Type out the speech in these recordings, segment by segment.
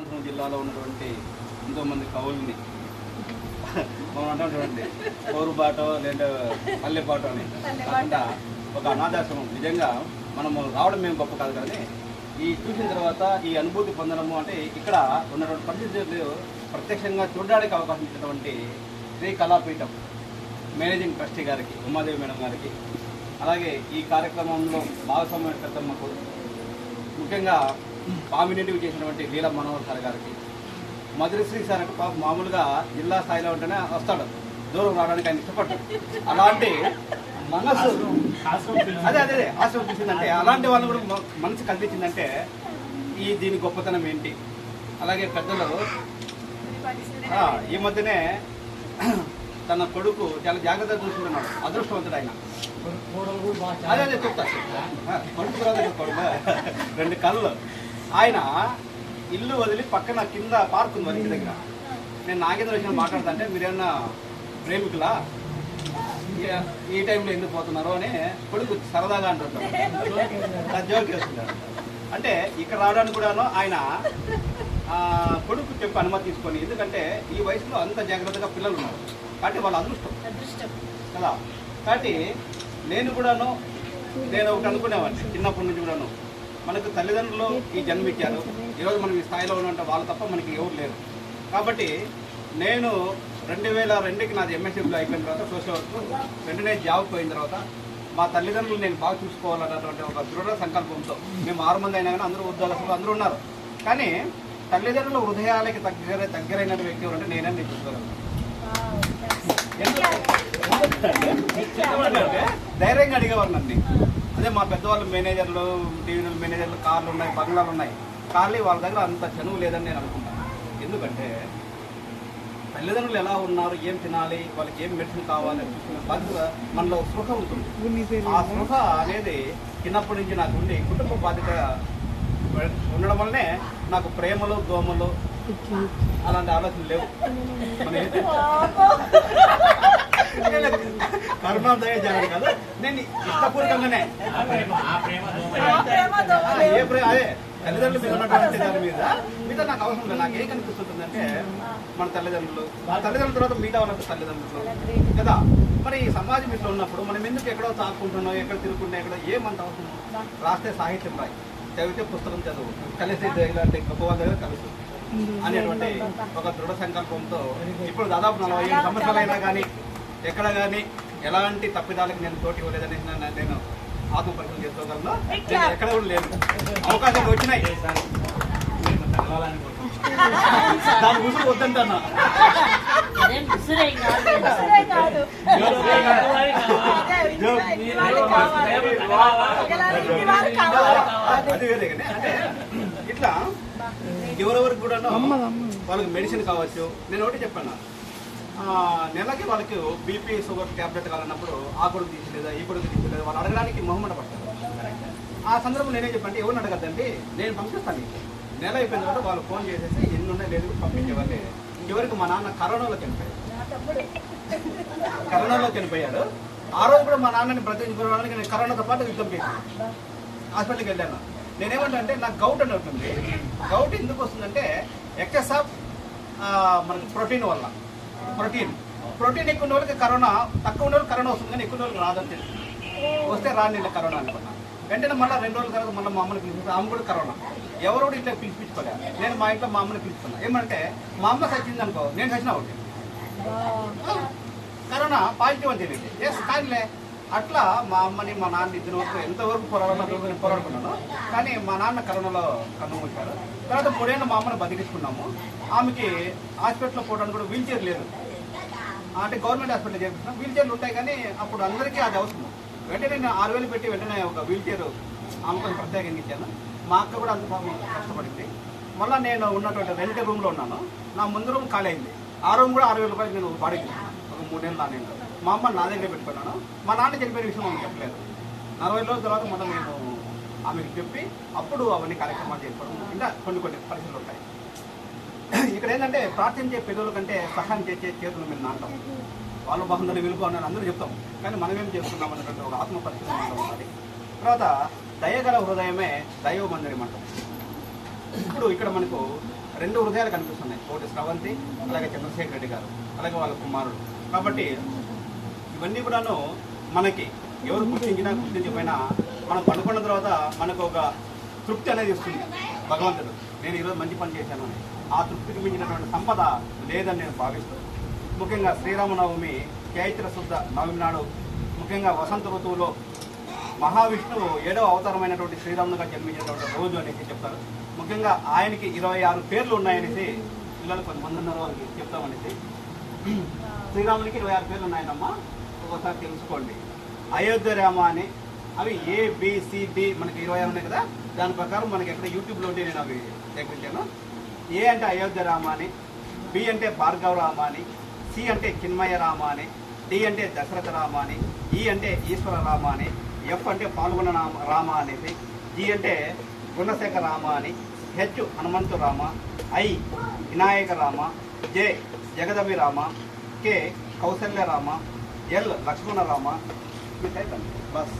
అనంతపురం జిల్లాలో ఉన్నటువంటి ఎంతోమంది కవుల్ని మనం అంటాం చూడండి, కోరుబాటో లేదా పల్లెపాటో అని కాకుండా ఒక అనాథాశ్రమం. నిజంగా మనము రావడం మేము గొప్ప కాదు, కానీ ఈ చూసిన తర్వాత ఈ అనుభూతి పొందడము అంటే ఇక్కడ ఉన్నటువంటి పరిస్థితులు ప్రత్యక్షంగా చూడడానికి అవకాశం ఇచ్చినటువంటి శ్రీ కళాపీఠం మేనేజింగ్ ట్రస్టీ గారికి, ఉమాదేవి మేడం గారికి, అలాగే ఈ కార్యక్రమంలో భాగస్వామ్యకర్తమ్మకు, ముఖ్యంగా పామినేటివ్ చేసినటువంటి లీలా మనోహర్ సార్ గారికి, మధురశ్రీ సార్ అంటే పాప మామూలుగా జిల్లా స్థాయిలో ఉంటేనే వస్తాడు, దూరం రావడానికి ఆయన ఇష్టపడ్డాడు. అలాంటి మనసు అదే ఆశ్రమం చూసిందంటే, అలాంటి వాళ్ళు కూడా మనసు కల్పించిందంటే దీని గొప్పతనం ఏంటి. అలాగే పెద్దలు ఈ మధ్యనే తన కొడుకు చాలా జాగ్రత్తగా చూసుకుంటున్నాడు, అదృష్టవంతుడు ఆయన. అదే చెప్తా, కొడుకు కొడుకు 2 కళ్ళు. ఆయన ఇల్లు వదిలి పక్కన కింద పార్క్ ఉంది వరికి దగ్గర. నేను నాగేంద్ర విషయం మాట్లాడుతుంటే, మీరేమన్నా ప్రేమికులా, ఈ టైంలో ఎందుకు పోతున్నారు అని కొడుకు సరదాగా అంటుంటాడు, జోక్ చేస్తున్నాడు. అంటే ఇక్కడ రావడానికి కూడాను ఆయన కొడుకు చెప్పి అనుమతి తీసుకొని, ఎందుకంటే ఈ వయసులో అంత జాగ్రత్తగా పిల్లలు ఉన్నారు కాబట్టి వాళ్ళ అదృష్టం కదా. కాబట్టి నేను ఒకటి అనుకునేవాడిని చిన్నప్పటి నుంచి కూడాను, మనకు తల్లిదండ్రులు ఈ జన్మిచ్చారు, ఈరోజు మనం ఈ స్థాయిలో ఉన్నట్టు వాళ్ళు తప్ప మనకి ఎవరు లేరు. కాబట్టి నేను 2002కి నాది ఎంఎస్సీలో అయిపోయిన తర్వాత సోషల్ వర్క్, వెంటనే జాబ్కి పోయిన తర్వాత మా తల్లిదండ్రులు నేను బాగా చూసుకోవాలన్నటువంటి ఒక దృఢ సంకల్పంతో, మేము 6 మంది అయినా కానీ అందరూ ఉద్యోగస్తులు అందరూ ఉన్నారు, కానీ తల్లిదండ్రుల హృదయాలకి దగ్గరైన వ్యక్తి ఎవరంటే నేనని నేను చూసుకోగలను. ధైర్యంగా అడిగేవారు నన్ను. అదే మా పెద్దవాళ్ళు మేనేజర్లు, టీవీ మేనేజర్లు, కార్లు ఉన్నాయి, బంగ్లాలు ఉన్నాయి, కార్లు వాళ్ళ దగ్గర అంత చనువు లేదని నేను అనుకుంటాను. ఎందుకంటే తల్లిదండ్రులు ఎలా ఉన్నారు, ఏం తినాలి, వాళ్ళకి ఏం మెడిసిన్ కావాలి అని చూసుకునే బాధ్యత మనలో స్పృహ ఉంటుంది. ఆ స్పృహ అనేది చిన్నప్పటి నుంచి నాకు ఉండి కుటుంబ బాధ్యత ఉండడం వల్లనే నాకు ప్రేమలు, దోమలు అలాంటి ఆలోచనలు లేవు. కరుణోదయ జరగదు కాదు, నేను ఇష్టపూర్వకంగానే అదే తల్లిదండ్రుల మీద ఉన్నటువంటి దాని మీద నాకు అవసరం లేదు. నాకు ఏం కనిపిస్తుంటుందంటే మన తల్లిదండ్రుల తర్వాత మిగతా ఉన్నట్టు తల్లిదండ్రులు కదా. మరి ఈ సమాజం ఇట్లా ఉన్నప్పుడు మనం ఎందుకు ఎక్కడో తాకుంటున్నాం, ఎక్కడ తిరుగుకుంటున్నాం, ఎక్కడ ఏమంత అవసరం. రాస్తే సాహిత్యం రాయి, చదివితే పుస్తకం చదువు, కలిసి ఇలాంటి గొప్ప వాళ్ళ దగ్గర కలుసు అనేటువంటి ఒక దృఢ సంకల్పంతో ఇప్పుడు దాదాపు 45 సంవత్సరాలైనా కానీ ఎక్కడ కానీ ఎలాంటి తప్పిదాలకు నేను తోటి ఇవ్వలేదని నేను ఆత్మపరిచయం చేసుకోగలను. నేను ఎక్కడ కూడా లేదు, అవకాశాలు వచ్చినాయి, దాని ఉసురు వద్దంటున్నా. అది వేరే అంటే ఇట్లా ఎవరెవరికి కూడా వాళ్ళకి మెడిసిన్ కావచ్చు. నేను ఒకటి చెప్పాను, నెలకి వాళ్ళకి బీపీ షుగర్ ట్యాబ్లెట్ కావాలన్నప్పుడు ఆ కొడుకు తీసుకోలేదా, ఈ కొడుకు తీసుకోలేదా, వాళ్ళు అడగడానికి మొహమాట పడతారు. ఆ సందర్భంలో నేనేం చెప్పండి, ఎవరిని అడగద్దండి, నేను పంపిస్తాను. నెల అయిపోయిన తర్వాత వాళ్ళు ఫోన్ చేసేసి ఎన్ని ఉన్నాయి లేదు పంపించేవాళ్ళే. ఇంకెవరికి మా నాన్న కరోనాలో చనిపోయాడు. ఆ రోజు కూడా మా నాన్నని బ్రతికించుకోవడానికి నేను కరోనాతో పాటు యుద్ధం చేశాను. హాస్పిటల్కి వెళ్ళాను. నేనేమంటా అంటే నాకు గౌట్ అని ఉంటుంది. గౌట్ ఎందుకు వస్తుందంటే ఎక్సెస్ ఆఫ్ మనకి ప్రోటీన్ వల్ల. ప్రోటీన్ ఎక్కువ ఉన్న వాళ్ళకి కరోనా, తక్కువ ఉన్న వాళ్ళకి కరోనా వస్తుంది, కానీ ఎక్కువ వాళ్ళకి రాదని తెలుసు. వస్తే రాని కరోనా అనుకున్నా. వెంటనే మళ్ళీ 2 రోజుల తర్వాత మళ్ళీ మా అమ్మని పిలిపిస్తే ఆమె కూడా కరోనా. ఎవరు కూడా ఇట్లా పిలిపించుకోలేదు. నేను మా ఇంట్లో మా అమ్మని పిలుచుకున్నా. ఏమంటే మా అమ్మ చచ్చింది అనుకో, నేను చచ్చిన ఒకటి కరోనా పాజిటివ్ అని తెలియదు. కానీలే అట్లా మా అమ్మని మా నాన్న ఇద్దరు వరకు ఎంతవరకు పోరాడుకున్నాను. కానీ మా నాన్న కరోనాలో కన్నుమూశారు. తర్వాత 3 ఏళ్ళు మా అమ్మని బతికించుకున్నాము. ఆమెకి హాస్పిటల్లో పోవడానికి కూడా వీల్ చైర్ లేదు. అంటే గవర్నమెంట్ హాస్పిటల్ చేస్తున్నాం, వీల్ చైర్లు ఉంటాయి, కానీ అప్పుడు అందరికీ అది అవసరం. వెంటనే నేను 6,000 పెట్టి వెంటనే ఒక వీల్ చైర్ ఆమెకు ప్రత్యేకంగా ఇచ్చాను. మా అక్క కూడా అంత కష్టపడింది. మళ్ళీ నేను ఉన్నటువంటి రెంట్ రూమ్లో ఉన్నాను. నా ముందు రూమ్ ఖాళీ అయింది. ఆ రూమ్ కూడా 60,000 రూపాయలు నేను బాడీకి ఒక 3 ఏళ్ళు నాన్న. మా అమ్మ నా దగ్గర పెట్టుకున్నాను. మా నాన్న చనిపోయిన విషయం ఆమెకు చెప్పలేదు. 40 రోజుల తర్వాత మొన్న నేను ఆమెకు చెప్పి అప్పుడు అవన్నీ కార్యక్రమాలు చేసుకోవడం ఇంకా కొన్ని పరిస్థితులు ఉంటాయి. ఇక్కడ ఏంటంటే ప్రార్థించే పెద్దల కంటే సహాయం చేసే చేతులు మేము నాంటాం. వాళ్ళు బాగుందని వెళ్ళుకోవాలని అందరూ చెప్తాం, కానీ మనం ఏం చేస్తున్నాం అనేటువంటి ఒక ఆత్మ పరిస్థితి ఉండాలి. తర్వాత దయగల హృదయమే దైవ మందిరం అంటాం. ఇప్పుడు ఇక్కడ మనకు 2 హృదయాలు కనిపిస్తున్నాయి. ఒకటి స్రవంతి, అలాగే చంద్రశేఖర్ రెడ్డి గారు, అలాగే వాళ్ళ కుమారుడు. కాబట్టి ఇవన్నీ కూడాను మనకి ఎవరు గుర్తించకపోయినా మనం పడుకున్న తర్వాత మనకు ఒక తృప్తి అనేది ఇస్తుంది భగవంతుడు. నేను ఈరోజు మంచి పని చేశాను అని. ఆ తృప్తికి మించినటువంటి సంపద లేదని నేను భావిస్తాను. ముఖ్యంగా శ్రీరామనవమి చైత్ర శుద్ధ నవమి నాడు, ముఖ్యంగా వసంత ఋతువులో మహావిష్ణువు 7వ అవతారమైనటువంటి శ్రీరామునిగా జన్మించినటువంటి రోజు అనేసి చెప్తారు. ముఖ్యంగా ఆయనకి 26 పేర్లు ఉన్నాయనేసి పిల్లలు కొంతమంది ఉన్నారు, వాళ్ళకి చెప్తామనేసి. శ్రీరామునికి 26 పేర్లు ఉన్నాయనమ్మా, ఒకసారి తెలుసుకోండి. అయోధ్య రామ అని అవి ABCD మనకి 26 ఉన్నాయి కదా, దాని ప్రకారం మనకి ఎక్కడ యూట్యూబ్లో ఉంటే నేను అవి సేకరించాను. ఏ అంటే అయోధ్య రామ అని, B అంటే భార్గవ రామ అని, C అంటే చిన్మయ రామ అని, D అంటే దశరథ రామ అని, E అంటే ఈశ్వర రామ అని, F అంటే పాల్గొన రామ అనేసి, G అంటే గుణశేఖర రామ అని, H Hanumanthu Rama, I Vinayaka Rama, J Jagadabhi Rama, K Kausalya Rama, L Lakshmana Rama, బస్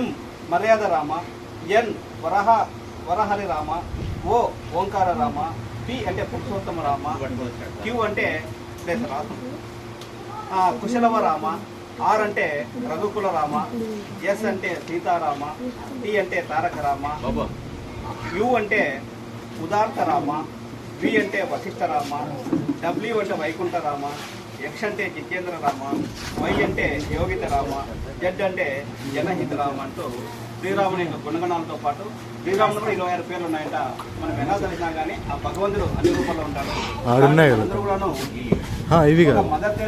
M Maryada Rama, N వరహరి Rama, O ఓంకార రామ, P అంటే పురుషోత్తమ రామ, Q అంటే కుశలవ రామ, R అంటే రఘుకుల రామ, S అంటే సీతారామ, T అంటే తారక రామ, U అంటే ఉదార్త రామ, V అంటే వశిష్ఠ రామ, W అంటే వైకుంఠ రామ, X అంటే జితేంద్ర రామ, Y అంటే యోగిత రామ, Z అంటే జనహిత రామ అంటూ శ్రీరాముని యొక్క గుణగణాలతో పాటు శ్రీరాముడు కూడా 26 పేర్లు ఉన్నాయంట. మనం ఎలా తెలిసినా కానీ ఆ భగవంతుడు అన్ని రూపాల్లో ఉంటాడు. అందరూ కూడాను ఇవి మదర్